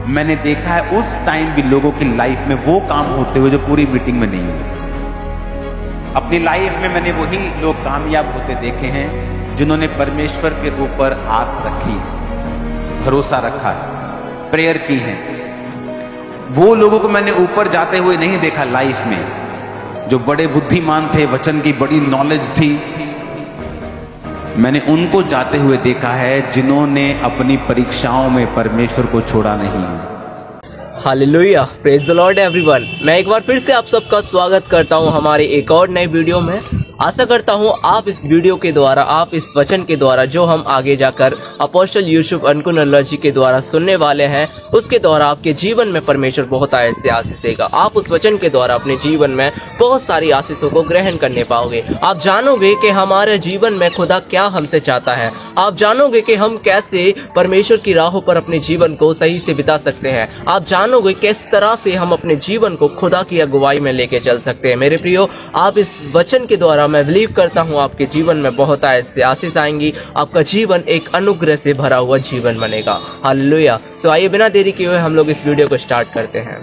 मैंने देखा है उस टाइम भी लोगों की लाइफ में वो काम होते हुए जो पूरी मीटिंग में नहीं हुए। अपनी लाइफ में मैंने वही लोग कामयाब होते देखे हैं जिन्होंने परमेश्वर के ऊपर आस रखी है, भरोसा रखा है, प्रेयर की है। वो लोगों को मैंने ऊपर जाते हुए नहीं देखा लाइफ में, जो बड़े बुद्धिमान थे, वचन की बड़ी नॉलेज थी। मैंने उनको जाते हुए देखा है जिन्होंने अपनी परीक्षाओं में परमेश्वर को छोड़ा नहीं है। Hallelujah, praise the Lord everyone. मैं एक बार फिर से आप सबका स्वागत करता हूं हमारे एक और नए वीडियो में। आशा करता हूं आप इस वीडियो के द्वारा, आप इस वचन के द्वारा जो हम आगे जाकर अपोस्टल यूसुफ अनकुनल्ला जी के द्वारा सुनने वाले हैं, उसके द्वारा आपके जीवन में परमेश्वर बहुत ऐसे आशीष देगा। आप उस वचन के द्वारा अपने जीवन में बहुत सारी आशीषों को ग्रहण करने पाओगे। आप जानोगे कि हमारे जीवन में खुदा क्या हमसे चाहता है। आप जानोगे कि हम कैसे परमेश्वर की राहों पर अपने जीवन को सही से बिता सकते हैं। आप जानोगे किस तरह से हम अपने जीवन को खुदा की अगुवाई में लेके चल सकते हैं। मेरे प्रियो, आप इस वचन के द्वारा मैं बिलीव करता हूं आपके जीवन में बहुत ऐसे आशीष आएंगी। आपका जीवन एक अनुग्रह से भरा हुआ जीवन बनेगा। हालेलुया। सो आइए बिना देरी किए हुए हम लोग इस वीडियो को स्टार्ट करते हैं।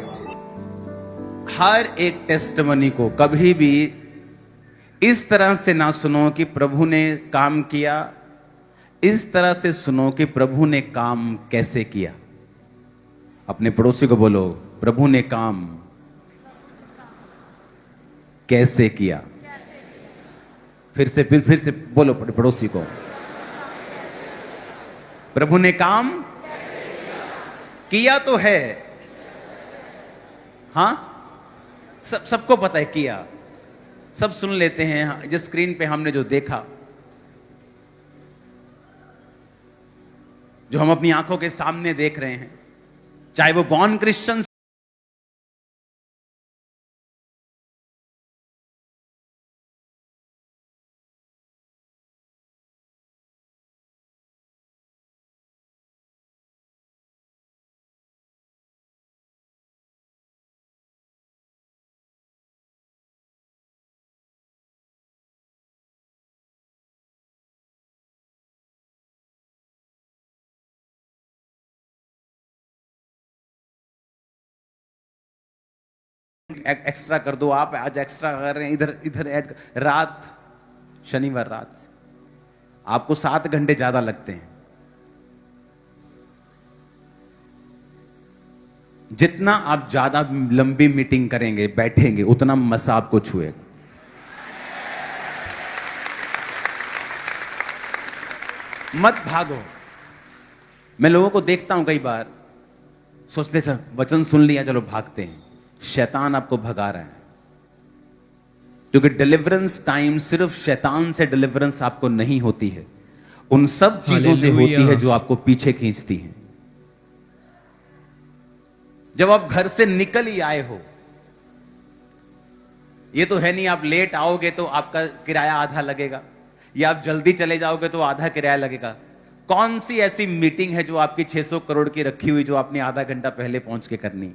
हर एक टेस्टिमनी को कभी भी इस तरह से ना सुनो कि प्रभु ने काम किया, इस तरह से सुनो कि प्रभु ने काम कैसे किया। अपने पड़ोसी को बोलो, प्रभु ने काम कैसे किया। फिर से बोलो पड़ोसी को, प्रभु ने काम किया तो है। हां, सबको पता है किया, सब सुन लेते हैं। जिस स्क्रीन पे हमने जो देखा, जो हम अपनी आंखों के सामने देख रहे हैं, चाहे वो बॉर्न क्रिश्चियंस एक्स्ट्रा कर दो। आप आज एक्स्ट्रा कर रहे हैं, इधर ऐड। रात, शनिवार रात आपको 7 घंटे ज्यादा लगते हैं। जितना आप ज्यादा लंबी मीटिंग करेंगे, बैठेंगे, उतना मसा आपको छुएगा। मत भागो। मैं लोगों को देखता हूं, कई बार सोचते थे वचन सुन लिया चलो भागते हैं। शैतान आपको भगा रहा है, क्योंकि डिलीवरेंस टाइम सिर्फ शैतान से डिलीवरेंस आपको नहीं होती है, उन सब चीजों से होती है जो आपको पीछे खींचती हैं। जब आप घर से निकल ही आए हो, ये तो है नहीं आप लेट आओगे तो आपका किराया आधा लगेगा, या आप जल्दी चले जाओगे तो आधा किराया लगेगा। कौन सी ऐसी मीटिंग है जो आपकी 600 करोड़ की रखी हुई, जो आपने आधा घंटा पहले पहुंच के करनी?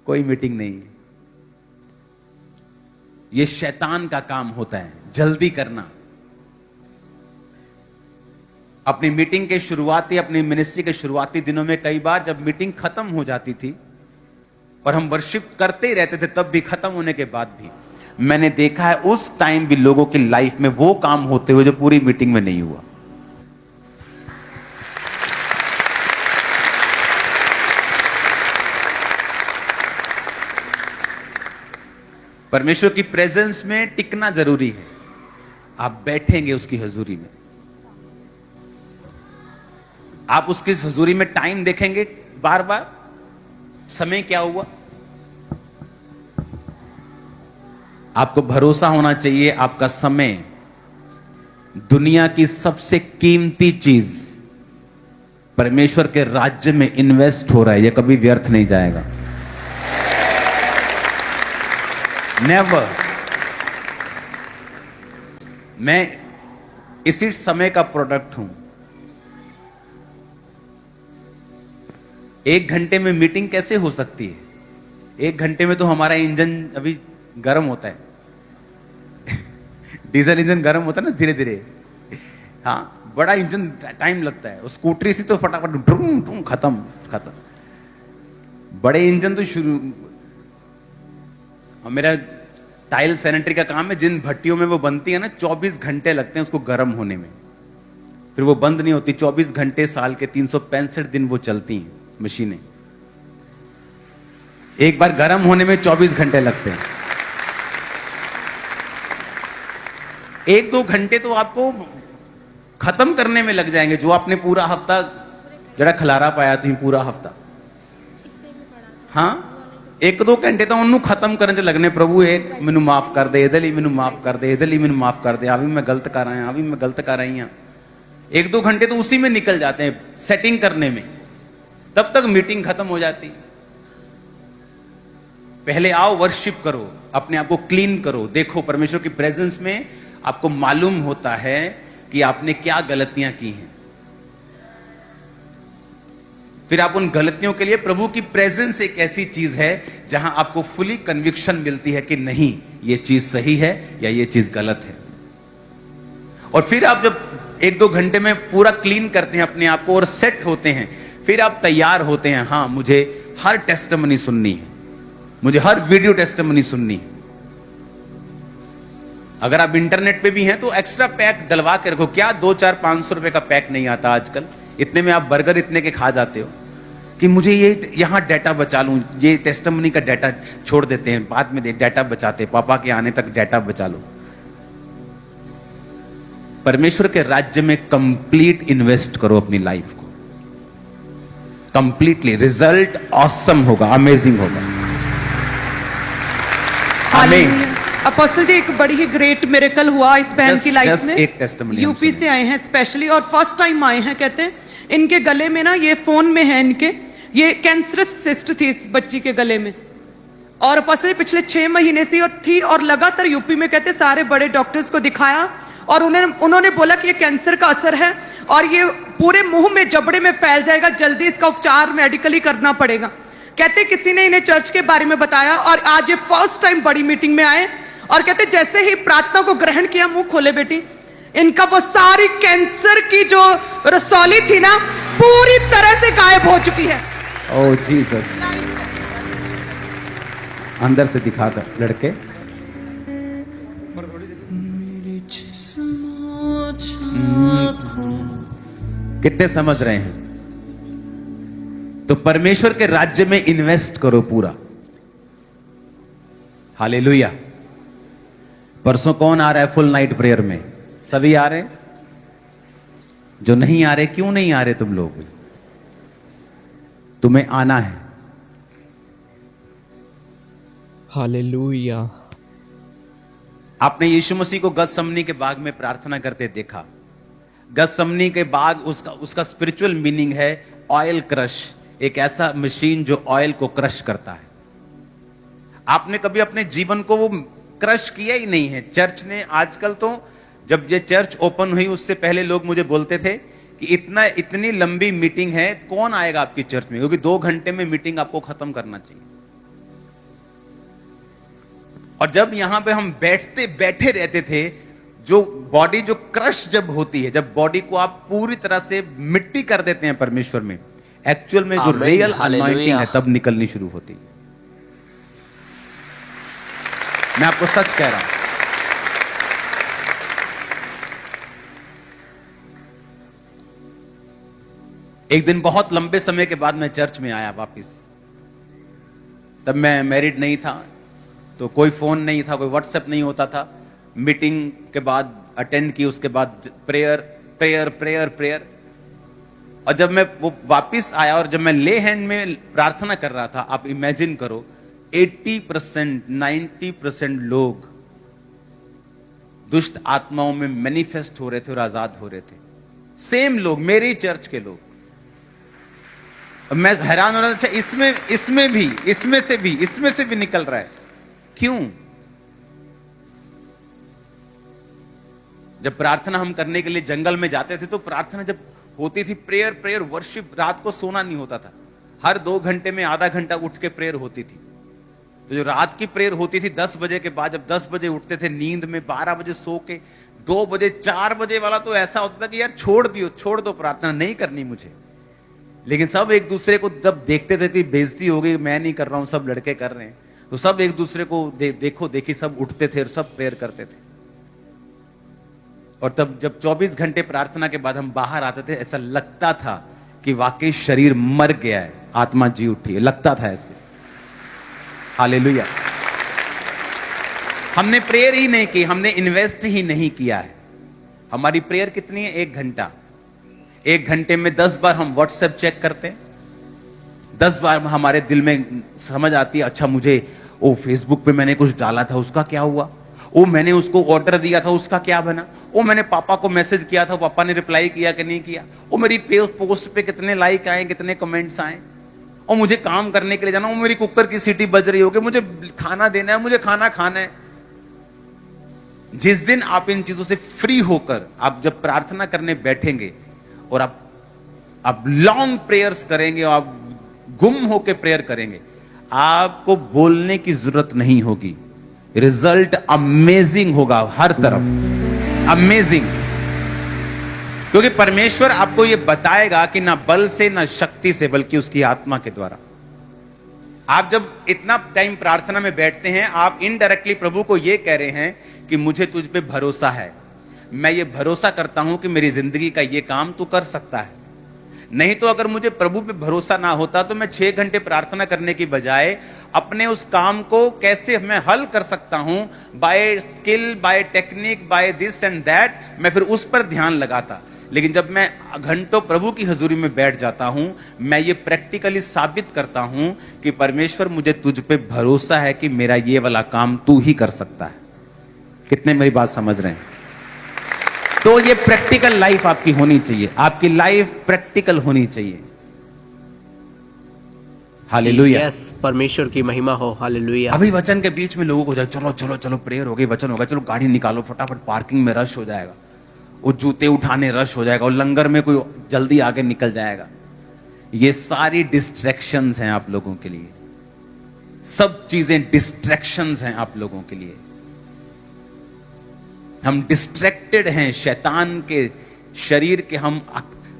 कोई मीटिंग नहीं है। ये शैतान का काम होता है, जल्दी करना। अपनी मीटिंग के शुरुआती, अपनी मिनिस्ट्री के शुरुआती दिनों में कई बार जब मीटिंग खत्म हो जाती थी और हम वर्शिप करते ही रहते थे, तब भी खत्म होने के बाद भी मैंने देखा है उस टाइम भी लोगों की लाइफ में वो काम होते हुए जो पूरी मीटिंग में नहीं हुआ। परमेश्वर की प्रेजेंस में टिकना जरूरी है। आप बैठेंगे उसकी हजूरी में, आप उसकी हजूरी में टाइम देखेंगे बार बार, समय क्या हुआ। आपको भरोसा होना चाहिए आपका समय दुनिया की सबसे कीमती चीज परमेश्वर के राज्य में इन्वेस्ट हो रहा है, यह कभी व्यर्थ नहीं जाएगा। नेवर। मैं इसी समय का प्रोडक्ट हूं। 1 घंटे में मीटिंग कैसे हो सकती है? 1 घंटे में तो हमारा इंजन अभी गर्म होता है। डीजल इंजन गर्म होता है ना धीरे धीरे। हाँ, बड़ा इंजन टाइम लगता है। स्कूटरी से तो फटाफट खत्म खत्म। बड़े इंजन तो शुरू, और मेरा टाइल सैनिटरी का काम है, जिन भट्टियों में वो बनती है ना 24 घंटे लगते हैं उसको गर्म होने में, फिर वो बंद नहीं होती। 24 घंटे साल के 365 दिन वो चलती हैं मशीनें, एक बार गर्म होने में 24 घंटे लगते हैं। 1-2 घंटे तो आपको खत्म करने में लग जाएंगे, जो आपने पूरा हफ्ता जरा खलारा पाया थी पूरा हफ्ता। हाँ, 1-2 घंटे तो उन्होंने खत्म करने से लगने, प्रभु एक मैनू माफ कर दे, इधर ही मैनू माफ कर दे, इधर ही मैनू माफ कर दे, अभी मैं गलत कर रहा हूं, अभी मैं गलत कर रही हूं। 1-2 घंटे तो उसी में निकल जाते हैं सेटिंग करने में, तब तक मीटिंग खत्म हो जाती। पहले आओ, वर्शिप करो, अपने आप को क्लीन करो, देखो परमेश्वर की प्रेजेंस में आपको मालूम होता है कि आपने क्या गलतियां की हैं। फिर आप उन गलतियों के लिए, प्रभु की प्रेजेंस एक ऐसी चीज है जहां आपको फुली कन्विक्शन मिलती है कि नहीं ये चीज सही है या ये चीज गलत है। और फिर आप जब 1-2 घंटे में पूरा क्लीन करते हैं अपने आप को और सेट होते हैं, फिर आप तैयार होते हैं, हां मुझे हर टेस्टिमनी सुननी है, मुझे हर वीडियो टेस्टिमनी सुननी है। अगर आप इंटरनेट पे भी हैं तो एक्स्ट्रा पैक डलवा के रखो। क्या 200-400-500 रुपए का पैक नहीं आता आजकल, इतने में आप बर्गर इतने के खा जाते हो कि मुझे ये यहां डाटा बचा लूं, ये टेस्टिमनी का डाटा छोड़ देते हैं, बाद में डाटा बचाते, पापा के आने तक डाटा बचा लो। परमेश्वर के राज्य में कंप्लीट इन्वेस्ट करो अपनी लाइफ को, कंप्लीटली। रिजल्ट ऑसम होगा, अमेजिंग होगा। आमीन। अपोस्टल जी, एक बड़ी ही ग्रेट मिरेकल हुआ इस बहन की लाइफ में। एक टेस्टिमनी यूपी से आए हैं स्पेशली, और फर्स्ट टाइम आए हैं। कहते हैं इनके गले में ना, ये फोन में है इनके, ये कैंसरस सिस्ट थी इस बच्ची के गले में, और अपोस्टल पिछले 6 महीने से थी, और लगातार यूपी में कहते सारे बड़े डॉक्टर्स को दिखाया, और उन्होंने बोला कि ये कैंसर का असर है और ये पूरे मुंह में, जबड़े में फैल जाएगा, जल्दी इसका उपचार मेडिकली करना पड़ेगा। कहते किसी ने इन्हें चर्च के बारे में बताया, और आज ये फर्स्ट टाइम बड़ी मीटिंग में आए, और कहते जैसे ही प्रार्थना को ग्रहण किया, मुंह खोले बेटी, इनका वो सारी कैंसर की जो रसौली थी ना, पूरी तरह से गायब हो चुकी है। ओह जीसस। अंदर से दिखा कर लड़के, कितने समझ रहे हैं? तो परमेश्वर के राज्य में इन्वेस्ट करो पूरा। हालेलुया। परसों कौन आ रहा है फुल नाइट प्रेयर में? सभी आ रहे? जो नहीं आ रहे, क्यों नहीं आ रहे तुम लोग? तुम्हें आना है। हालेलुया। आपने यीशु मसीह को गतसमनी के बाग में प्रार्थना करते देखा। गतसमनी के बाग, उसका स्पिरिचुअल मीनिंग है ऑयल क्रश, एक ऐसा मशीन जो ऑयल को क्रश करता है। आपने कभी अपने जीवन को वो क्रश किया ही नहीं है। चर्च ने आजकल तो, जब ये चर्च ओपन हुई उससे पहले लोग मुझे बोलते थे कि इतनी लंबी मीटिंग है, कौन आएगा आपकी चर्च में, क्योंकि 2 घंटे में मीटिंग आपको खत्म करना चाहिए। और जब यहां पे हम बैठे रहते थे, जो बॉडी जो क्रश जब होती है, जब बॉडी को आप पूरी तरह से मिट्टी कर देते हैं परमेश्वर में, एक्चुअल में जो रियल अनॉइंटिंग है तब निकलनी शुरू होती है। मैं आपको सच कह रहा हूं। एक दिन बहुत लंबे समय के बाद मैं चर्च में आया वापस। तब मैं मैरिड नहीं था, तो कोई फोन नहीं था, कोई व्हाट्सएप नहीं होता था। मीटिंग के बाद अटेंड की, उसके बाद प्रेयर प्रेयर प्रेयर प्रेयर। और जब मैं वो वापस आया और जब मैं ले हैंड में प्रार्थना कर रहा था, आप इमेजिन करो 80% 90% लोग दुष्ट आत्माओं में मैनिफेस्ट हो रहे थे और आजाद हो रहे थे। सेम लोग, मेरे चर्च के लोग। मैं हैरान हो रहा था, इसमें से भी निकल रहा है। क्यों? जब प्रार्थना हम करने के लिए जंगल में जाते थे, तो प्रार्थना जब होती थी, प्रेयर वर्शिप, रात को सोना नहीं होता था। हर 2 घंटे में आधा घंटा उठ के प्रेयर होती थी। तो जो रात की प्रेयर होती थी 10 बजे के बाद, जब 10 बजे उठते थे नींद में, 12 बजे सो के, 2 बजे 4 बजे वाला तो ऐसा होता था कि यार छोड़ दो प्रार्थना, नहीं करनी मुझे। लेकिन सब एक दूसरे को जब देखते थे कि बेइज्जती हो गई, मैं नहीं कर रहा हूं, सब लड़के कर रहे हैं, तो सब एक दूसरे को देखो देखी सब उठते थे और सब प्रेयर करते थे। और तब जब 24 घंटे प्रार्थना के बाद हम बाहर आते थे, ऐसा लगता था कि वाकई शरीर मर गया है, आत्मा जी उठी है, लगता था ऐसे। हालेलुया। हमने प्रेयर ही नहीं की, हमने इन्वेस्ट ही नहीं किया है। हमारी प्रेयर कितनी है? 1 घंटा। 1 घंटे में 10 बार हम व्हाट्सएप चेक करते हैं, 10 बार हमारे दिल में समझ आती है, अच्छा मुझे ओ फेसबुक पे मैंने कुछ डाला था, उसका क्या हुआ? ओ मैंने उसको ऑर्डर दिया था, उसका क्या बना? ओ मैंने पापा को मैसेज किया था, पापा ने रिप्लाई किया कि नहीं किया? ओ मेरी पोस्ट पे कितने लाइक आए, कितने कमेंट्स आए? और मुझे काम करने के लिए जाना, वो मेरी कुकर की सीटी बज रही होगी, मुझे खाना देना है, मुझे खाना खाना है। जिस दिन आप इन चीजों से फ्री होकर आप जब प्रार्थना करने बैठेंगे और आप लॉन्ग प्रेयर्स करेंगे और आप गुम होकर प्रेयर करेंगे, आपको बोलने की जरूरत नहीं होगी। रिजल्ट अमेजिंग होगा हर तरफ, अमेजिंग। क्योंकि परमेश्वर आपको यह बताएगा कि ना बल से ना शक्ति से, बल्कि उसकी आत्मा के द्वारा। आप जब इतना टाइम प्रार्थना में बैठते हैं, आप इनडायरेक्टली प्रभु को यह कह रहे हैं कि मुझे तुझ पे भरोसा है, मैं ये भरोसा करता हूं कि मेरी जिंदगी का ये काम तू कर सकता है। नहीं तो अगर मुझे प्रभु पे भरोसा ना होता तो मैं 6 घंटे प्रार्थना करने की बजाय अपने उस काम को कैसे मैं हल कर सकता हूं, by skill, by technique, by this and that, मैं फिर उस पर ध्यान लगाता। लेकिन जब मैं घंटों प्रभु की हजूरी में बैठ जाता हूं, मैं ये प्रैक्टिकली साबित करता हूं कि परमेश्वर मुझे तुझ पे भरोसा है कि मेरा ये वाला काम तू ही कर सकता है। कितने मेरी बात समझ रहे हैं? तो ये प्रैक्टिकल लाइफ आपकी होनी चाहिए, आपकी लाइफ प्रैक्टिकल होनी चाहिए। हालेलुया। यस, परमेश्वर की महिमा हो। हालेलुया। अभी वचन के बीच में लोगों को चलो चलो चलो प्रेयर हो गई, वचन होगा, चलो गाड़ी निकालो फटाफट, पार्किंग में रश हो जाएगा, वो जूते उठाने रश हो जाएगा, और लंगर में कोई जल्दी आगे निकल जाएगा। ये सारी डिस्ट्रैक्शंस हैं आप लोगों के लिए, सब चीजें डिस्ट्रैक्शंस हैं आप लोगों के लिए। हम डिस्ट्रैक्टेड हैं शैतान के शरीर के,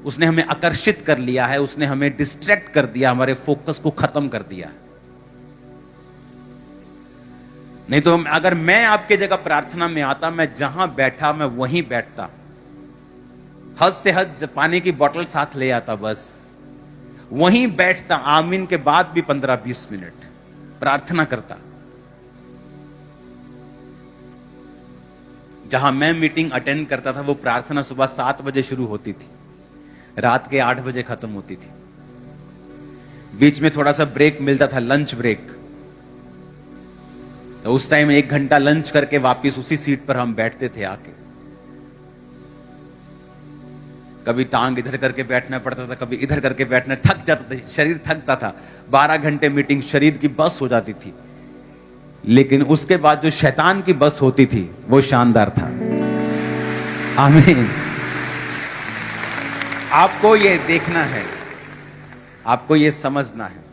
उसने हमें आकर्षित कर लिया है, उसने हमें डिस्ट्रैक्ट कर दिया, हमारे फोकस को खत्म कर दिया। नहीं तो अगर मैं आपके जगह प्रार्थना में आता, मैं जहां बैठा मैं वहीं बैठता, हद से हद पानी की बोतल साथ ले आता, बस वहीं बैठता, आमीन के बाद भी 15-20 मिनट प्रार्थना करता। जहां मैं मीटिंग अटेंड करता था, वो प्रार्थना सुबह 7 बजे शुरू होती थी, रात के 8 बजे खत्म होती थी। बीच में थोड़ा सा ब्रेक मिलता था, लंच ब्रेक, तो उस टाइम 1 घंटा लंच करके वापस उसी सीट पर हम बैठते थे आके। कभी टांग इधर करके बैठना पड़ता था, कभी इधर करके बैठना, थक जाता था, शरीर थकता था। 12 घंटे मीटिंग, शरीर की बस हो जाती थी। लेकिन उसके बाद जो शैतान की बस होती थी वो शानदार था। आमीन। आपको ये देखना है, आपको ये समझना है।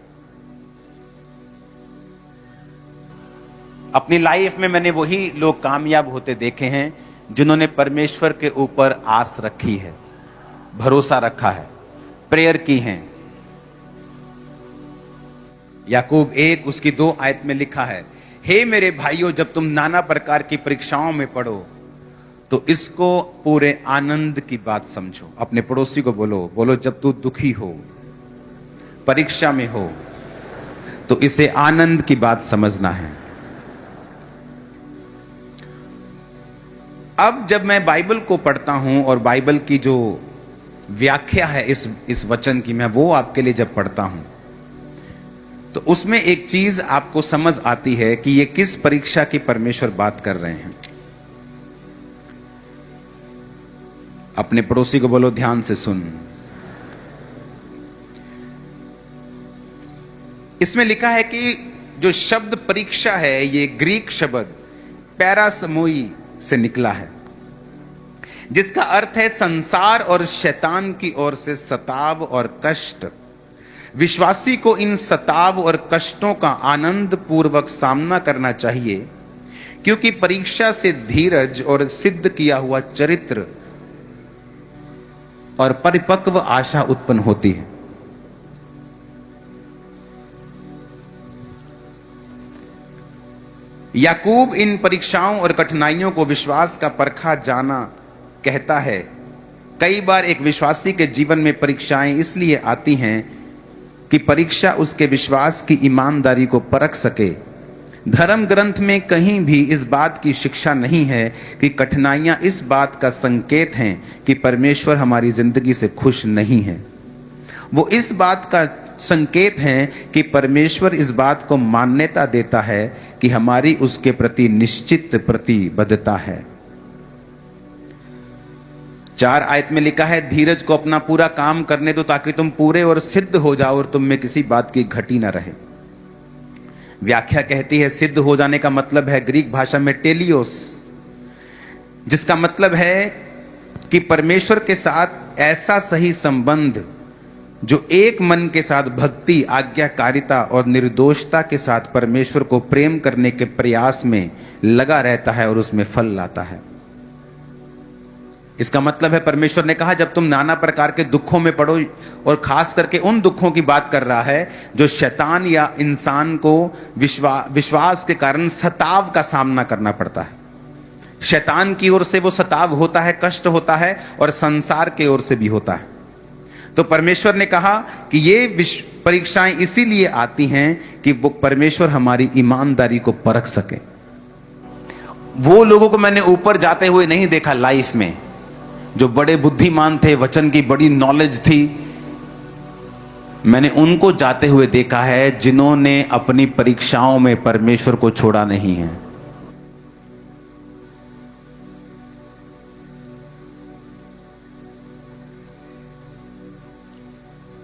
अपनी लाइफ में मैंने वही लोग कामयाब होते देखे हैं जिन्होंने परमेश्वर के ऊपर आस रखी है, भरोसा रखा है, प्रेयर की है। याकूब 1 उसकी 2 आयत में लिखा है, हे मेरे भाइयों, जब तुम नाना प्रकार की परीक्षाओं में पड़ो तो इसको पूरे आनंद की बात समझो। अपने पड़ोसी को बोलो जब तू दुखी हो, परीक्षा में हो, तो इसे आनंद की बात समझना है। अब जब मैं बाइबल को पढ़ता हूं और बाइबल की जो व्याख्या है इस वचन की, मैं वो आपके लिए जब पढ़ता हूं, तो उसमें एक चीज आपको समझ आती है कि ये किस परीक्षा की परमेश्वर बात कर रहे हैं। अपने पड़ोसी को बोलो, ध्यान से सुन। इसमें लिखा है कि जो शब्द परीक्षा है, ये ग्रीक शब्द पैरासमोई से निकला है, जिसका अर्थ है संसार और शैतान की ओर से सताव और कष्ट। विश्वासी को इन सताव और कष्टों का आनंद पूर्वक सामना करना चाहिए, क्योंकि परीक्षा से धीरज और सिद्ध किया हुआ चरित्र और परिपक्व आशा उत्पन्न होती है। याकूब इन परीक्षाओं और कठिनाइयों को विश्वास का परखा जाना कहता है। कई बार एक विश्वासी के जीवन में परीक्षाएं इसलिए आती हैं कि परीक्षा उसके विश्वास की ईमानदारी को परख सके। धर्म ग्रंथ में कहीं भी इस बात की शिक्षा नहीं है कि कठिनाइयां इस बात का संकेत हैं कि परमेश्वर हमारी जिंदगी से खुश नहीं है। वो इस बात का संकेत हैं कि परमेश्वर इस बात को मान्यता देता है कि हमारी उसके प्रति निश्चित प्रतिबद्धता है। 4 आयत में लिखा है, धीरज को अपना पूरा काम करने दो ताकि तुम पूरे और सिद्ध हो जाओ और तुम में किसी बात की घटी ना रहे। व्याख्या कहती है सिद्ध हो जाने का मतलब है ग्रीक भाषा में टेलियोस, जिसका मतलब है कि परमेश्वर के साथ ऐसा सही संबंध जो एक मन के साथ भक्ति, आज्ञाकारिता और निर्दोषता के साथ परमेश्वर को प्रेम करने के प्रयास में लगा रहता है और उसमें फल लाता है। इसका मतलब है परमेश्वर ने कहा जब तुम नाना प्रकार के दुखों में पड़ो, और खास करके उन दुखों की बात कर रहा है जो शैतान या इंसान को विश्वास के कारण सताव का सामना करना पड़ता है। शैतान की ओर से वो सताव होता है, कष्ट होता है, और संसार की ओर से भी होता है। तो परमेश्वर ने कहा कि ये परीक्षाएं इसीलिए आती हैं कि वो परमेश्वर हमारी ईमानदारी को परख सके। वो लोगों को मैंने ऊपर जाते हुए नहीं देखा लाइफ में, जो बड़े बुद्धिमान थे, वचन की बड़ी नॉलेज थी। मैंने उनको जाते हुए देखा है जिन्होंने अपनी परीक्षाओं में परमेश्वर को छोड़ा नहीं है।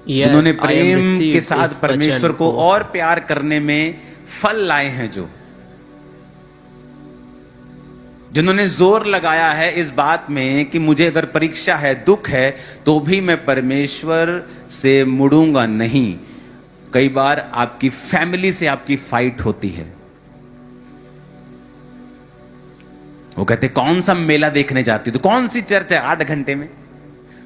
जिन्होंने प्रेम के साथ परमेश्वर को और प्यार करने में फल लाए हैं, जिन्होंने जोर लगाया है इस बात में कि मुझे अगर परीक्षा है, दुख है, तो भी मैं परमेश्वर से मुड़ूंगा नहीं। कई बार आपकी फैमिली से आपकी फाइट होती है। वो कहते कौन सा मेला देखने जाती, तो कौन सी चर्च है 8 घंटे में,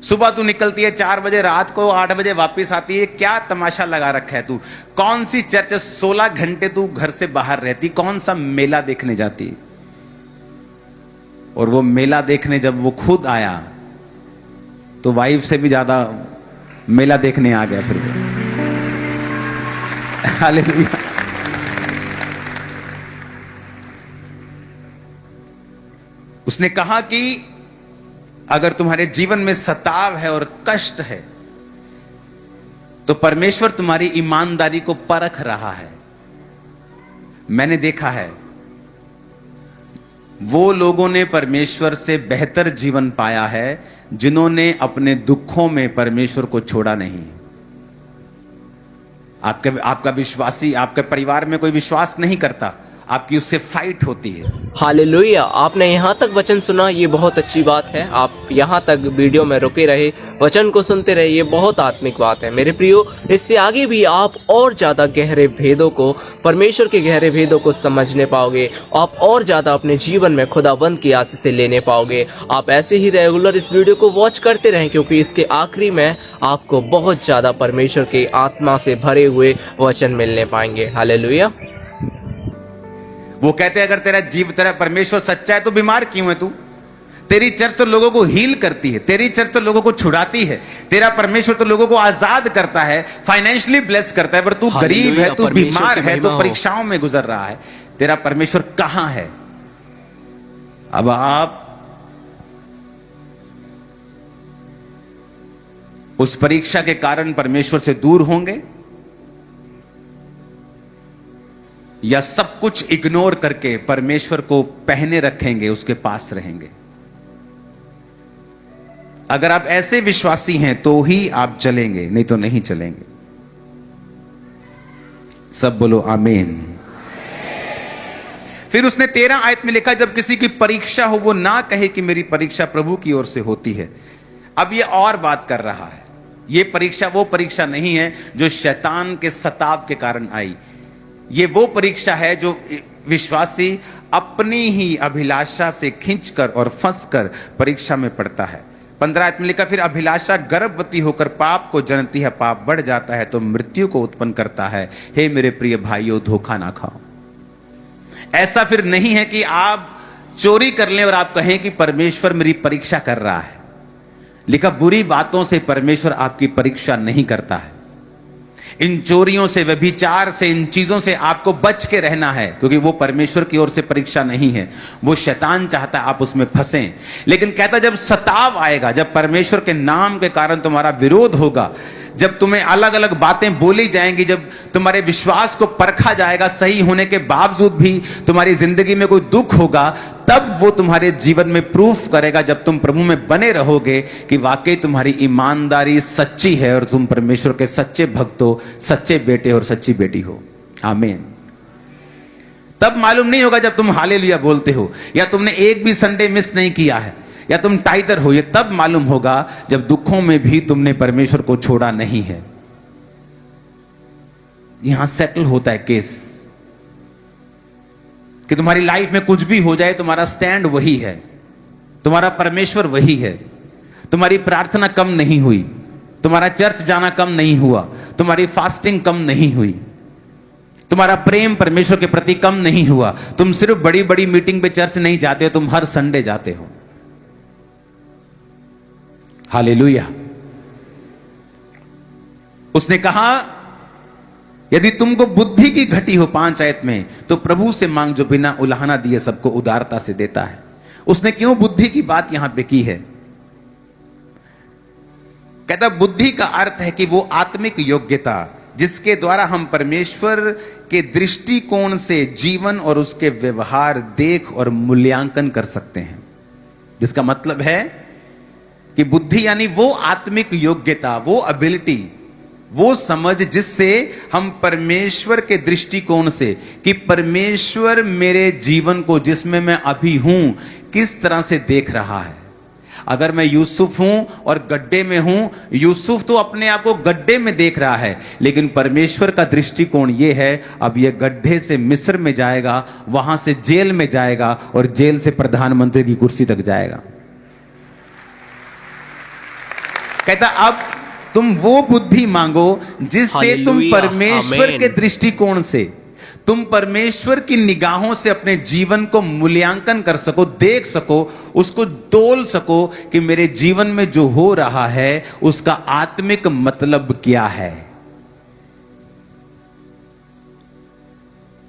सुबह तू निकलती है 4 बजे, रात को 8 बजे वापस आती है, क्या तमाशा लगा रखा है तू, कौन सी चर्च, 16 घंटे तू घर से बाहर रहती, कौन सा मेला देखने जाती है। और वो मेला देखने जब वो खुद आया तो वाइफ से भी ज्यादा मेला देखने आ गया फिर। हालेलुया। उसने कहा कि अगर तुम्हारे जीवन में सताव है और कष्ट है तो परमेश्वर तुम्हारी ईमानदारी को परख रहा है। मैंने देखा है वो लोगों ने परमेश्वर से बेहतर जीवन पाया है जिन्होंने अपने दुखों में परमेश्वर को छोड़ा नहीं। आपका विश्वासी, आपके परिवार में कोई विश्वास नहीं करता, आपकी उससे फाइट होती है। हालेलुया। आपने यहाँ तक वचन सुना, ये बहुत अच्छी बात है। आप यहाँ तक वीडियो में रुके रहे, वचन को सुनते रहे, ये बहुत आत्मिक बात है मेरे प्रियो। इससे आगे भी आप और ज्यादा गहरे भेदों को, परमेश्वर के गहरे भेदों को समझने पाओगे। आप और ज्यादा अपने जीवन में खुदाबंद की आशीष से लेने पाओगे। आप ऐसे ही रेगुलर इस वीडियो को वॉच करते रहें, क्योंकि इसके आखिरी में आपको बहुत ज्यादा परमेश्वर के आत्मा से भरे हुए वचन मिलने पाएंगे। हालेलुया। वो कहते हैं अगर तेरा परमेश्वर सच्चा है तो बीमार क्यों है तू? तेरी चर्च तो लोगों को हील करती है, तेरी चर्च तो लोगों को छुड़ाती है, तेरा परमेश्वर तो लोगों को आजाद करता है, फाइनेंशियली ब्लेस करता है, पर तू गरीब है, तू बीमार है, तू परीक्षाओं में गुजर रहा है। तेरा परमेश्वर कहां है? अब आप उस परीक्षा के कारण परमेश्वर से दूर होंगे या सब कुछ इग्नोर करके परमेश्वर को पहने रखेंगे, उसके पास रहेंगे। अगर आप ऐसे विश्वासी हैं तो ही आप चलेंगे, नहीं तो नहीं चलेंगे। सब बोलो आमीन। फिर उसने 13 आयत में लिखा, जब किसी की परीक्षा हो वो ना कहे कि मेरी परीक्षा प्रभु की ओर से होती है। अब ये और बात कर रहा है, ये परीक्षा वो परीक्षा नहीं है जो शैतान के सताव के कारण आई। ये वो परीक्षा है जो विश्वासी अपनी ही अभिलाषा से खींचकर और फंसकर परीक्षा में पड़ता है। 15 आयत में लिखा, फिर अभिलाषा गर्भवती होकर पाप को जनती है, पाप बढ़ जाता है तो मृत्यु को उत्पन्न करता है। हे मेरे प्रिय भाइयों, धोखा ना खाओ। ऐसा फिर नहीं है कि आप चोरी कर लें और आप कहें कि परमेश्वर मेरी परीक्षा कर रहा है। लिखा, बुरी बातों से परमेश्वर आपकी परीक्षा नहीं करता है। इन चोरियों से, व्यभिचार से, इन चीजों से आपको बच के रहना है, क्योंकि वो परमेश्वर की ओर से परीक्षा नहीं है, वो शैतान चाहता है आप उसमें फंसें। लेकिन कहता, जब सताव आएगा, जब परमेश्वर के नाम के कारण तुम्हारा विरोध होगा, जब तुम्हें अलग अलग बातें बोली जाएंगी, जब तुम्हारे विश्वास को परखा जाएगा, सही होने के बावजूद भी तुम्हारी जिंदगी में कोई दुख होगा, तब वो तुम्हारे जीवन में प्रूफ करेगा, जब तुम प्रभु में बने रहोगे, कि वाकई तुम्हारी ईमानदारी सच्ची है और तुम परमेश्वर के सच्चे भक्त हो, सच्चे बेटे और सच्ची बेटी हो। आमीन। तब मालूम नहीं होगा जब तुम हालेलुया बोलते हो, या तुमने एक भी संडे मिस नहीं किया है, या तुम टाइटर हो। ये तब मालूम होगा जब दुखों में भी तुमने परमेश्वर को छोड़ा नहीं है। यहां सेटल होता है केस, कि तुम्हारी लाइफ में कुछ भी हो जाए, तुम्हारा स्टैंड वही है, तुम्हारा परमेश्वर वही है। तुम्हारी प्रार्थना कम नहीं हुई, तुम्हारा चर्च जाना कम नहीं हुआ, तुम्हारी फास्टिंग कम नहीं हुई, तुम्हारा प्रेम परमेश्वर के प्रति कम नहीं हुआ। तुम सिर्फ बड़ी बड़ी मीटिंग पे चर्च नहीं जाते हो, तुम हर संडे जाते हो। हालेलुया। उसने कहा, यदि तुमको बुद्धि की घटी हो, 5 आयत में, तो प्रभु से मांग जो बिना उलाहना दिए सबको उदारता से देता है। उसने क्यों बुद्धि की बात यहां पे की है? कहता, बुद्धि का अर्थ है कि वो आत्मिक योग्यता जिसके द्वारा हम परमेश्वर के दृष्टिकोण से जीवन और उसके व्यवहार देख और मूल्यांकन कर सकते हैं। जिसका मतलब है कि बुद्धि यानी वो आत्मिक योग्यता, वो एबिलिटी, वो समझ जिससे हम परमेश्वर के दृष्टिकोण से, कि परमेश्वर मेरे जीवन को जिसमें मैं अभी हूं किस तरह से देख रहा है। अगर मैं यूसुफ हूं और गड्ढे में हूं, यूसुफ तो अपने आप को गड्ढे में देख रहा है, लेकिन परमेश्वर का दृष्टिकोण यह है, अब यह गड्ढे से मिस्र में जाएगा, वहां से जेल में जाएगा और जेल से प्रधानमंत्री की कुर्सी तक जाएगा। कहता, अब तुम वो बुद्धि मांगो जिससे तुम परमेश्वर के दृष्टिकोण से, तुम परमेश्वर की निगाहों से अपने जीवन को मूल्यांकन कर सको, देख सको, उसको तोल सको कि मेरे जीवन में जो हो रहा है उसका आत्मिक मतलब क्या है।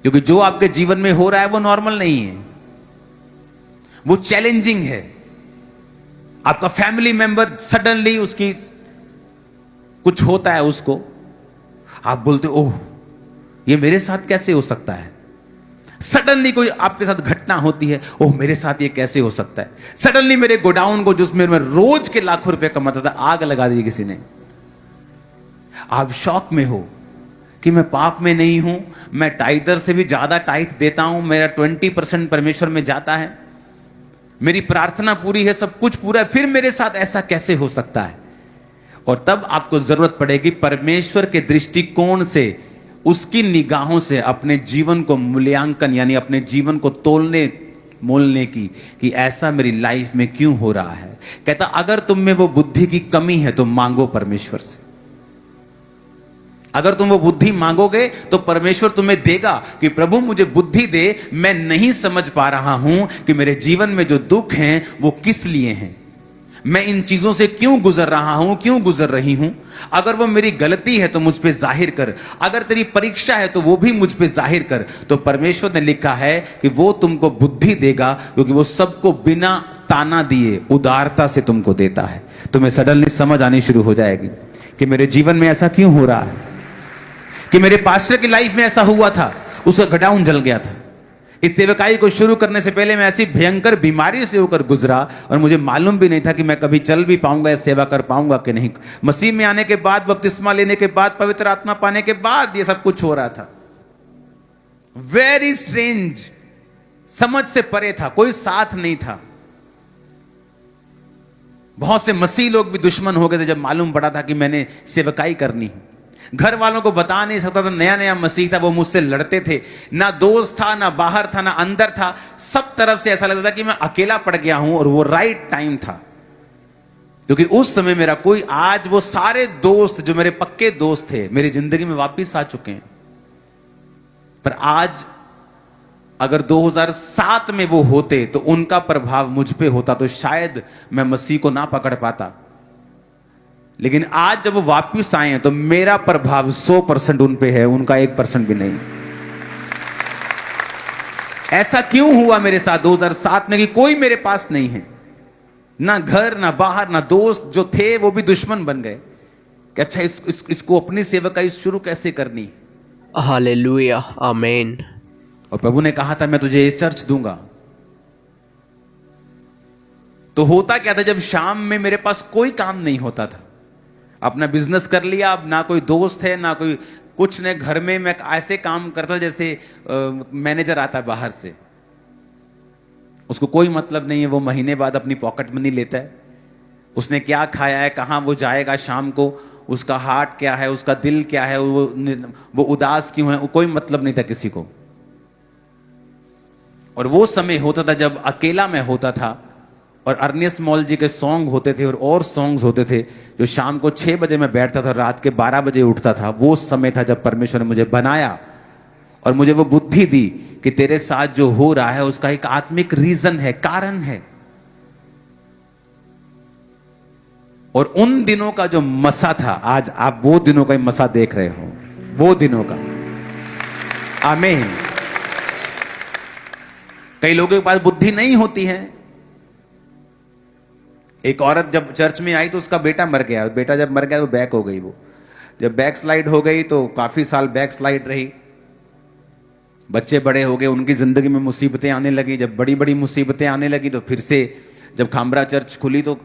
क्योंकि जो आपके जीवन में हो रहा है वो नॉर्मल नहीं है, वो चैलेंजिंग है। आपका फैमिली मेंबर सडनली उसकी कुछ होता है, उसको आप बोलते, ओह ये मेरे साथ कैसे हो सकता है। सडनली कोई आपके साथ घटना होती है, ओह मेरे साथ ये कैसे हो सकता है। सडनली मेरे गोडाउन को, जिसमें मैं रोज के लाखों रुपए कमाता था, आग लगा दी किसी ने। आप शॉक में हो कि मैं पाप में नहीं हूं, मैं टाइटर से भी ज्यादा टाइथ देता हूं, मेरा 20% परमेश्वर में जाता है, मेरी प्रार्थना पूरी है, सब कुछ पूरा है, फिर मेरे साथ ऐसा कैसे हो सकता है। और तब आपको जरूरत पड़ेगी परमेश्वर के दृष्टिकोण से, उसकी निगाहों से अपने जीवन को मूल्यांकन, यानी अपने जीवन को तोलने मोलने की, कि ऐसा मेरी लाइफ में क्यों हो रहा है। कहता, अगर तुम में वो बुद्धि की कमी है तो मांगो परमेश्वर से। अगर तुम वो बुद्धि मांगोगे तो परमेश्वर तुम्हें देगा, कि प्रभु मुझे बुद्धि दे, मैं नहीं समझ पा रहा हूं कि मेरे जीवन में जो दुख हैं वो किस लिए हैं, मैं इन चीजों से क्यों गुजर रहा हूं, क्यों गुजर रही हूं। अगर वो मेरी गलती है तो मुझ पे जाहिर कर, अगर तेरी परीक्षा है तो वो भी मुझ पे जाहिर कर। तो परमेश्वर ने लिखा है कि वो तुमको बुद्धि देगा, क्योंकि वो सबको बिना ताना दिए उदारता से तुमको देता है। तुम्हें सडनली समझ आनी शुरू हो जाएगी कि मेरे जीवन में ऐसा क्यों हो रहा है, कि मेरे पास्टर की लाइफ में ऐसा हुआ था, उसका गोडाउन जल गया था। इस सेवकाई को शुरू करने से पहले मैं ऐसी भयंकर बीमारी से होकर गुजरा और मुझे मालूम भी नहीं था कि मैं कभी चल भी पाऊंगा या सेवा कर पाऊंगा कि नहीं। मसीह में आने के बाद, बपतिस्मा लेने के बाद, पवित्र आत्मा पाने के बाद ये सब कुछ हो रहा था। वेरी स्ट्रेंज, समझ से परे था, कोई साथ नहीं था। बहुत से मसीह लोग भी दुश्मन हो गए थे जब मालूम पड़ा था कि मैंने सेवकाई करनी है। घर वालों को बता नहीं सकता था, नया नया मसीह था, वो मुझसे लड़ते थे, ना दोस्त था, ना बाहर था, ना अंदर था। सब तरफ से ऐसा लगता था कि मैं अकेला पड़ गया हूं। और वो राइट टाइम था, क्योंकि उस समय मेरा कोई, आज वो सारे दोस्त जो मेरे पक्के दोस्त थे मेरी जिंदगी में वापस आ चुके हैं। पर आज अगर 2007 में वो होते तो उनका प्रभाव मुझ पे होता तो शायद मैं मसीह को ना पकड़ पाता। लेकिन आज जब वो वापस आए हैं तो मेरा प्रभाव 100% उन पे है, उनका 1% भी नहीं। ऐसा क्यों हुआ मेरे साथ 2007 में कि कोई मेरे पास नहीं है, ना घर ना बाहर ना दोस्त, जो थे वो भी दुश्मन बन गए कि अच्छा इसको अपनी सेवकाई शुरू कैसे करनी। हालेलुया, आमीन। और प्रभु ने कहा था मैं तुझे ये चर्च दूंगा। तो होता क्या था, जब शाम में मेरे पास कोई काम नहीं होता था, अपना बिजनेस कर लिया, अब ना कोई दोस्त है ना कोई कुछ ने, घर में मैं ऐसे काम करता जैसे मैनेजर आता है बाहर से, उसको कोई मतलब नहीं है, वो महीने बाद अपनी पॉकेट मनी लेता है, उसने क्या खाया है, कहां वो जाएगा शाम को, उसका हार्ट क्या है, उसका दिल क्या है, वो उदास क्यों है, वो कोई मतलब नहीं था किसी को। और वो समय होता था जब अकेला मैं होता था और अर्नियस मॉल जी के सॉन्ग होते थे और सॉन्ग्स होते थे, जो शाम को 6 बजे मैं बैठता था, रात के 12 बजे उठता था। वो समय था जब परमेश्वर ने मुझे बनाया और मुझे वो बुद्धि दी कि तेरे साथ जो हो रहा है उसका एक आत्मिक रीजन है, कारण है। और उन दिनों का जो मसा था, आज आप वो दिनों का मसा देख रहे हो, वो दिनों का। आमीन। कई लोगों के पास बुद्धि नहीं होती है। एक औरत जब चर्च में आई तो उसका बेटा मर गया, बेटा जब मर गया तो बैक हो गई, वो जब बैक स्लाइड हो गई तो काफी साल बैक स्लाइड रही, बच्चे बड़े हो गए, उनकी जिंदगी में मुसीबतें आने लगी। जब बड़ी बड़ी मुसीबतें आने लगी तो फिर से जब खामरा चर्च खुली तो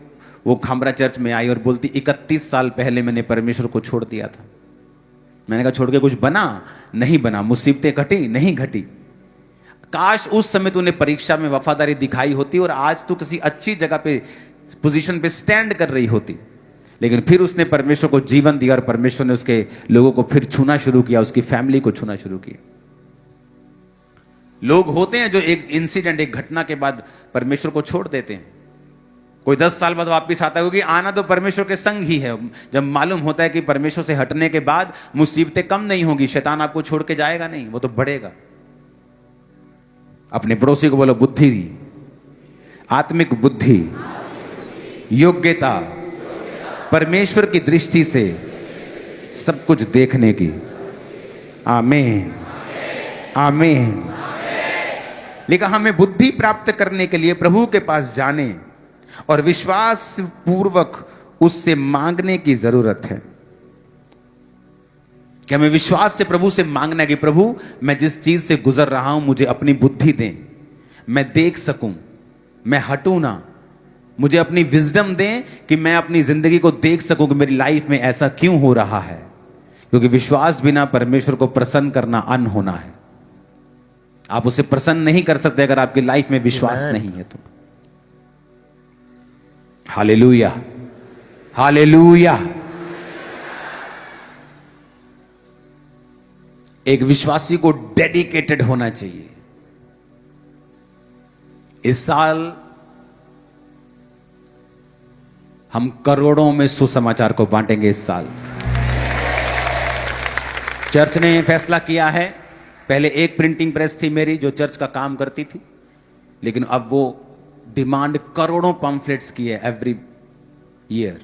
वो खामरा चर्च में आई और बोलती 31 साल पहले मैंने परमेश्वर को छोड़ दिया था। मैंने कहा छोड़ के कुछ बना? नहीं बना। मुसीबतें घटी? नहीं घटी। काश उस समय तूने परीक्षा में वफादारी दिखाई होती और आज तू किसी अच्छी जगह पे पोजीशन पे स्टैंड कर रही होती। लेकिन फिर उसने परमेश्वर को जीवन दिया और परमेश्वर ने उसके लोगों को फिर छूना शुरू किया, उसकी फैमिली को छूना शुरू किया। लोग होते हैं जो एक इंसिडेंट, एक घटना के बाद परमेश्वर को छोड़ देते हैं। कोई 10 साल बाद वापस आता है, क्योंकि आना तो परमेश्वर के संग ही है। जब मालूम होता है कि परमेश्वर से हटने के बाद मुसीबतें कम नहीं होगी, शैतान आपको छोड़ के जाएगा नहीं, वो तो बढ़ेगा। अपने पड़ोसी को बोलो बुद्धि, आत्मिक बुद्धि, योग्यता, परमेश्वर की दृष्टि से सब कुछ देखने की। आमीन, आमीन। लिखा हमें बुद्धि प्राप्त करने के लिए प्रभु के पास जाने और विश्वास पूर्वक उससे मांगने की जरूरत है। कि हमें विश्वास से प्रभु से मांगना है कि प्रभु मैं जिस चीज से गुजर रहा हूं मुझे अपनी बुद्धि दें, मैं देख सकूं, मैं हटूं ना। मुझे अपनी विजडम दें कि मैं अपनी जिंदगी को देख सकूं कि मेरी लाइफ में ऐसा क्यों हो रहा है। क्योंकि विश्वास बिना परमेश्वर को प्रसन्न करना अन्न होना है। आप उसे प्रसन्न नहीं कर सकते अगर आपकी लाइफ में विश्वास नहीं है तो। Hallelujah, hallelujah. एक विश्वासी को डेडिकेटेड होना चाहिए। इस साल हम करोड़ों में सुसमाचार को बांटेंगे। इस साल चर्च ने फैसला किया है, पहले एक प्रिंटिंग प्रेस थी मेरी जो चर्च का काम करती थी, लेकिन अब वो डिमांड करोड़ों पम्फलेट्स की है एवरी ईयर।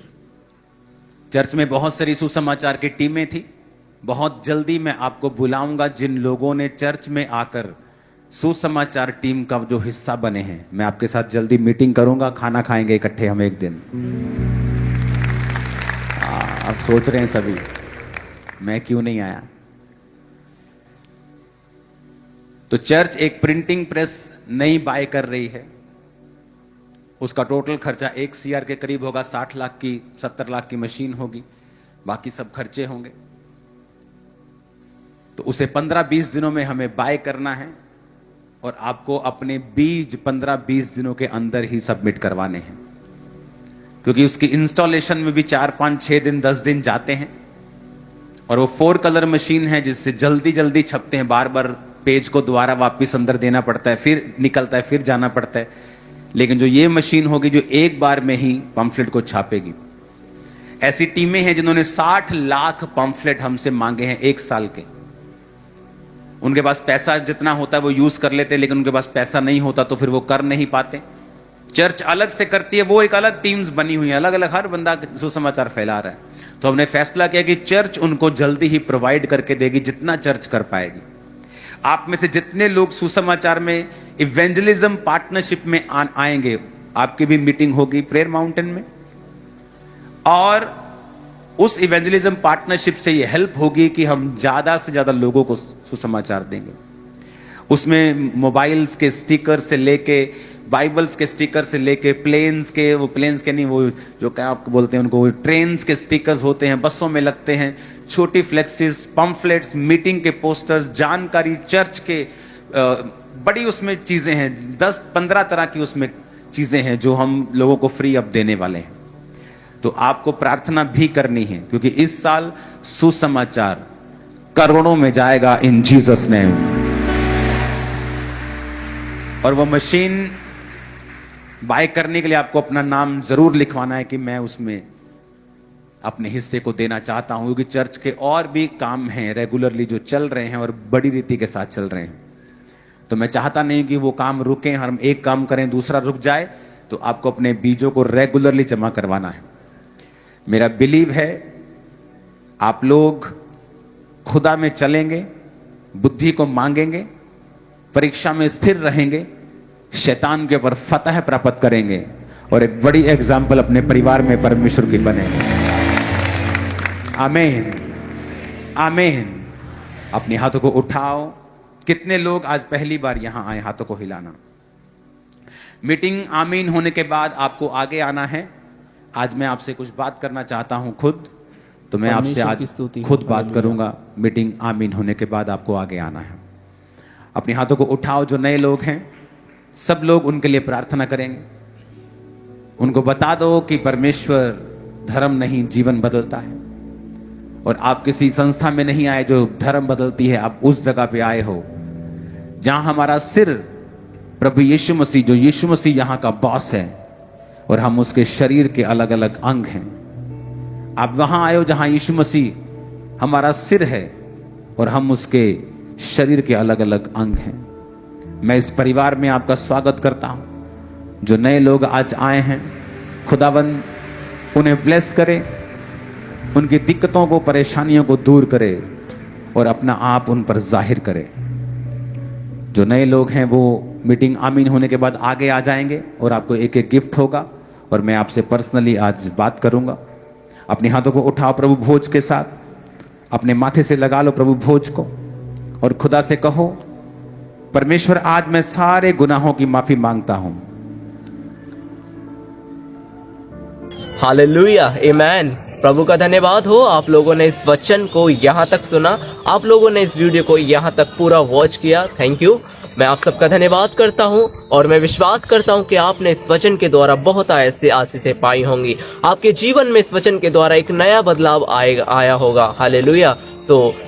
चर्च में बहुत सारी सुसमाचार की टीमें थी। बहुत जल्दी मैं आपको बुलाऊंगा जिन लोगों ने चर्च में आकर सुसमाचार टीम का जो हिस्सा बने हैं, मैं आपके साथ जल्दी मीटिंग करूंगा, खाना खाएंगे इकट्ठे हम एक दिन। अब सोच रहे हैं सभी मैं क्यों नहीं आया। तो चर्च एक प्रिंटिंग प्रेस नई बाय कर रही है, उसका टोटल खर्चा 1 CR के करीब होगा। 60 लाख की 70 लाख की मशीन होगी, बाकी सब खर्चे होंगे। तो उसे 15-20 दिनों में हमें बाय करना है और आपको अपने बीज 15-20 दिनों के अंदर ही सबमिट करवाने हैं, क्योंकि उसकी इंस्टॉलेशन में भी 4-5-6 दिन 10 दिन जाते हैं। और वो 4 कलर मशीन है जिससे जल्दी जल्दी छपते हैं, बार बार पेज को दोबारा वापस अंदर देना पड़ता है, फिर निकलता है, फिर जाना पड़ता है। लेकिन जो ये मशीन होगी जो एक बार में ही पंफलेट को छापेगी। ऐसी टीमें हैं जिन्होंने 60 लाख पंफलेट हमसे मांगे हैं 1 साल के। उनके पास पैसा जितना होता है वो यूज कर लेते, लेकिन उनके पास पैसा नहीं होता तो फिर वो कर नहीं पाते। चर्च अलग से करती है, वो एक अलग टीम्स बनी हुई है, अलग अलग हर बंदा सुसमाचार फैला रहा है। तो हमने फैसला किया कि चर्च उनको जल्दी ही प्रोवाइड करके देगी जितना चर्च कर पाएगी। आप में से जितने लोग सुसमाचार में इवेंजलिज्म पार्टनरशिप में आएंगे, आपकी भी मीटिंग होगी प्रेयर माउंटेन में, और उस इवेंजलिज्म पार्टनरशिप से ये हेल्प होगी कि हम ज्यादा से ज्यादा लोगों को सुसमाचार देंगे। उसमें मोबाइल्स के स्टिकर से लेके, बाइबल्स के स्टिकर से लेके, प्लेन्स के नहीं, वो जो क्या आपको बोलते हैं उनको, ट्रेन्स के स्टिकर्स होते हैं, बसों में लगते हैं, छोटी फ्लेक्सिस, पंफलेट्स, मीटिंग के पोस्टर्स, जानकारी, चर्च के बड़ी उसमें चीजें हैं, 10-15 तरह की उसमें चीजें हैं जो हम लोगों को फ्री अब देने वाले हैं। तो आपको प्रार्थना भी करनी है, क्योंकि इस साल सुसमाचार करोड़ों में जाएगा इन जीसस नेम। और वो मशीन बाय करने के लिए आपको अपना नाम जरूर लिखवाना है कि मैं उसमें अपने हिस्से को देना चाहता हूं, क्योंकि चर्च के और भी काम हैं रेगुलरली जो चल रहे हैं और बड़ी रीति के साथ चल रहे हैं। तो मैं चाहता नहीं कि वो काम रुके, हम एक काम करें दूसरा रुक जाए। तो आपको अपने बीजों को रेगुलरली जमा करवाना है। मेरा बिलीव है आप लोग खुदा में चलेंगे, बुद्धि को मांगेंगे, परीक्षा में स्थिर रहेंगे, शैतान के ऊपर फतह प्राप्त करेंगे और एक बड़ी एग्जाम्पल अपने परिवार में परमेश्वर की बनेंगे। आमीन, आमीन। अपने हाथों को उठाओ। कितने लोग आज पहली बार यहां आए? हाथों को हिलाना। मीटिंग आमीन होने के बाद आपको आगे आना है। आज मैं आपसे कुछ बात करना चाहता हूं खुद, तो मैं आपसे आज खुद बात करूंगा। मीटिंग आमीन होने के बाद आपको आगे आना है। अपने हाथों को उठाओ। जो नए लोग हैं सब लोग उनके लिए प्रार्थना करेंगे। उनको बता दो कि परमेश्वर धर्म नहीं जीवन बदलता है, और आप किसी संस्था में नहीं आए जो धर्म बदलती है। आप उस जगह पे आए हो जहां हमारा सिर प्रभु यीशु मसीह, जो यीशु मसीह यहां का बॉस है, और हम उसके शरीर के अलग अलग अंग हैं। आप वहां आए हो जहां यीशु मसीह हमारा सिर है और हम उसके शरीर के अलग अलग अंग हैं। मैं इस परिवार में आपका स्वागत करता हूं। जो नए लोग आज आए हैं, खुदावंद उन्हें ब्लेस करे, उनकी दिक्कतों को, परेशानियों को दूर करे और अपना आप उन पर जाहिर करे। जो नए लोग हैं वो मीटिंग आमीन होने के बाद आगे आ जाएंगे और आपको एक एक गिफ्ट होगा, और मैं आपसे पर्सनली आज बात करूंगा। अपने हाथों को उठाओ प्रभु भोज के साथ, अपने माथे से लगा लो प्रभु भोज को, और खुदा से कहो, परमेश्वर आज मैं सारे गुनाहों की माफी मांगता हूं। हालेलुया, आमेन। प्रभु का धन्यवाद हो, आप लोगों ने इस वचन को यहाँ तक सुना, आप लोगों ने इस वीडियो को यहाँ तक पूरा वॉच किया। Thank you. मैं आप सबका धन्यवाद करता हूं, और मैं विश्वास करता हूं कि आपने इस वचन के द्वारा बहुत ऐसे आशीषें पाई होंगी। आपके जीवन में इस वचन के द्वारा एक नया बदलाव आया होगा। हालेलुया।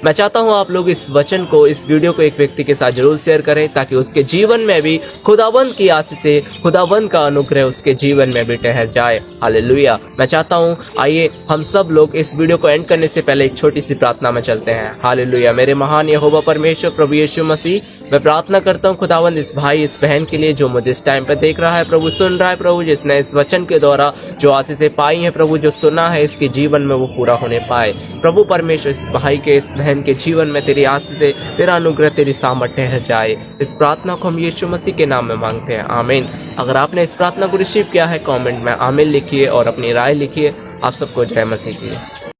मैं चाहता हूं आप लोग इस वचन को, इस वीडियो को एक व्यक्ति के साथ जरूर शेयर करें, ताकि उसके जीवन में भी खुदाबंद की आशीषें, खुदाबंद का अनुग्रह उसके जीवन में भी ठहर जाए। हालेलुया। मैं चाहता हूं, आइए हम सब लोग इस वीडियो को एंड करने से पहले एक छोटी सी प्रार्थना में चलते हैं। हालेलुया। मेरे महान यहोवा परमेश्वर प्रभु यीशु मसीह, मैं प्रार्थना करता हूँ खुदावंद इस भाई, इस बहन के लिए जो मुझे इस टाइम पे देख रहा है प्रभु, सुन रहा है प्रभु, जिसने इस वचन के द्वारा जो आशीषें पाई हैं प्रभु, जो सुना है, इसके जीवन में वो पूरा होने पाए। प्रभु परमेश्वर इस भाई के, इस बहन के जीवन में तेरी आशीषें, तेरा अनुग्रह, तेरी सामर्थ ठहर जाए। इस प्रार्थना को हम यीशु मसीह के नाम में मांगते हैं, आमीन। अगर आपने इस प्रार्थना को रिसीव किया है, कमेंट में आमीन लिखिए और अपनी राय लिखिए। आप सबको जय मसीह की।